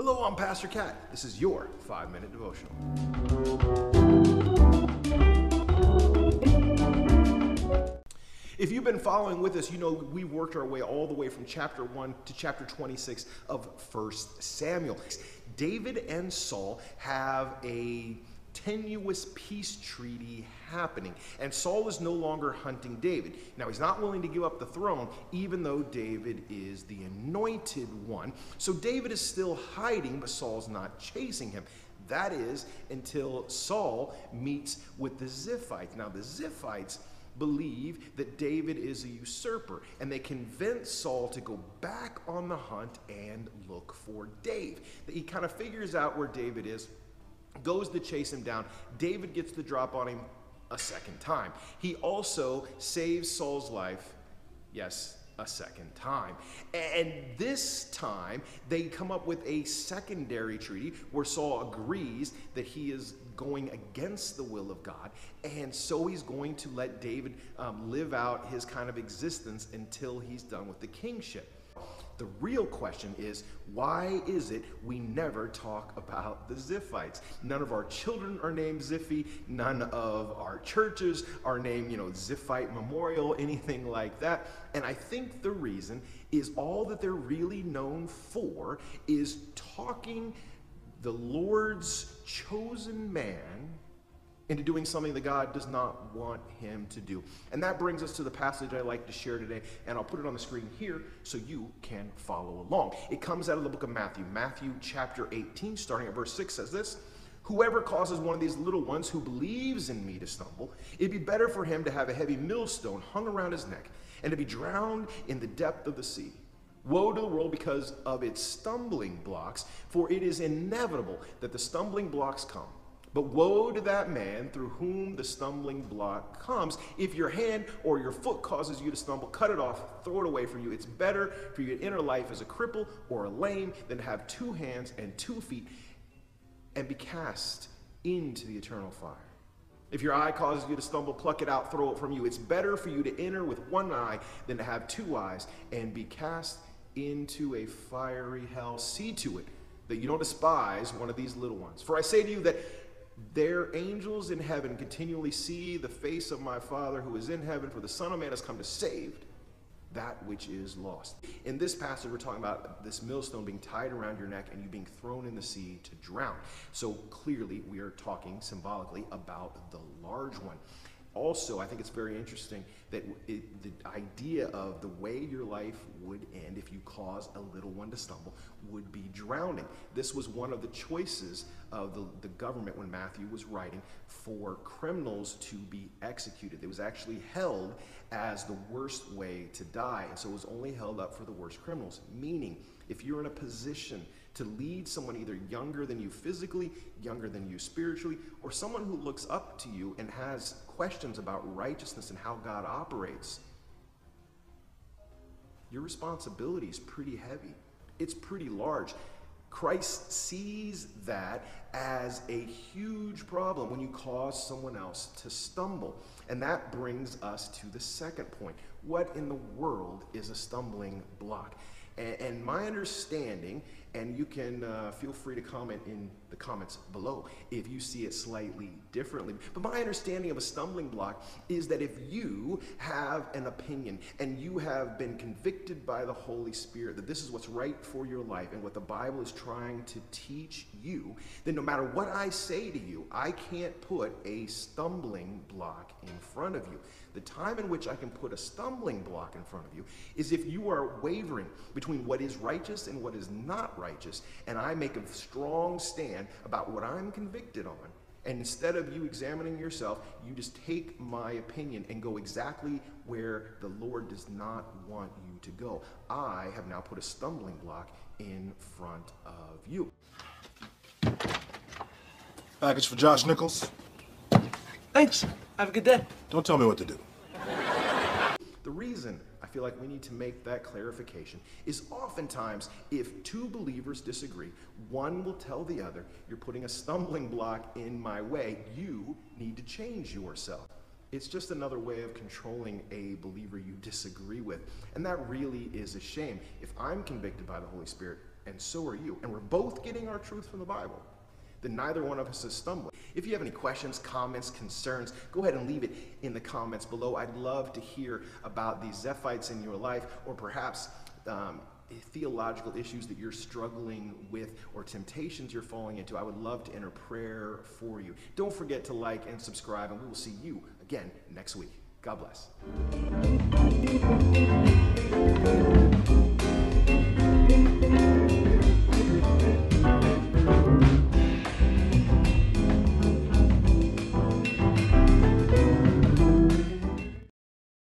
Hello, I'm Pastor Cat. This is your 5-minute devotional. If you've been following with us, you know we worked our way all the way from chapter 1 to chapter 26 of 1 Samuel. David and Saul have a tenuous peace treaty happening, and Saul is no longer hunting David. Now, he's not willing to give up the throne, even though David is the anointed one. So David is still hiding, but Saul's not chasing him. That is until Saul meets with the Ziphites. Now, the Ziphites believe that David is a usurper, and they convince Saul to go back on the hunt and look for Dave. He kind of figures out where David is, goes to chase him down. David gets the drop on him a second time. He also saves Saul's life, yes, a second time. And this time, they come up with a secondary treaty where Saul agrees that he is going against the will of God, and so he's going to let David live out his kind of existence until he's done with the kingship. The real question is, why is it we never talk about the Ziphites? None of our children are named Zippy. None of our churches are named, Ziphite Memorial, anything like that. And I think the reason is all that they're really known for is talking the Lord's chosen man into doing something that God does not want him to do. And that brings us to the passage I like to share today, and I'll put it on the screen here so you can follow along. It comes out of the book of Matthew. Matthew chapter 18, starting at verse 6, says this: "Whoever causes one of these little ones who believes in me to stumble, it'd be better for him to have a heavy millstone hung around his neck and to be drowned in the depth of the sea. Woe to the world because of its stumbling blocks, for it is inevitable that the stumbling blocks come. But woe to that man through whom the stumbling block comes. If your hand or your foot causes you to stumble, cut it off, throw it away from you. It's better for you to enter life as a cripple or a lame than to have 2 hands and 2 feet and be cast into the eternal fire. If your eye causes you to stumble, pluck it out, throw it from you. It's better for you to enter with 1 eye than to have 2 eyes and be cast into a fiery hell. See to it that you don't despise one of these little ones. For I say to you that their angels in heaven continually see the face of my Father who is in heaven, for the Son of Man has come to save that which is lost." In this passage, we're talking about this millstone being tied around your neck and you being thrown in the sea to drown. So clearly, we are talking symbolically about the large one. Also, I think it's very interesting that the idea of the way your life would end if you cause a little one to stumble would be drowning. This was one of the choices of the government when Matthew was writing for criminals to be executed. It was actually held as the worst way to die, and so it was only held up for the worst criminals, meaning if you're in a position to lead someone either younger than you physically, younger than you spiritually, or someone who looks up to you and has questions about righteousness and how God operates, your responsibility is pretty heavy. It's pretty large. Christ sees that as a huge problem when you cause someone else to stumble. And that brings us to the second point. What in the world is a stumbling block? And my understanding, and you can feel free to comment in the comments below if you see it slightly differently, but my understanding of a stumbling block is that if you have an opinion and you have been convicted by the Holy Spirit that this is what's right for your life and what the Bible is trying to teach you, then no matter what I say to you, I can't put a stumbling block in front of you. The time in which I can put a stumbling block in front of you is if you are wavering between what is righteous and what is not righteous, and I make a strong stand about what I'm convicted on, and instead of you examining yourself, you just take my opinion and go exactly where the Lord does not want you to go. I have now put a stumbling block in front of you. Package for Josh Nichols. Thanks. Have a good day. Don't tell me what to do. The reason I feel like we need to make that clarification is oftentimes if 2 believers disagree, one will tell the other, you're putting a stumbling block in my way, you need to change yourself. It's just another way of controlling a believer you disagree with. And that really is a shame. If I'm convicted by the Holy Spirit, and so are you. And we're both getting our truth from the Bible. Then neither one of us is stumbling. If you have any questions, comments, concerns, go ahead and leave it in the comments below. I'd love to hear about these Zephites in your life, or perhaps theological issues that you're struggling with or temptations you're falling into. I would love to enter prayer for you. Don't forget to like and subscribe, and we will see you again next week. God bless.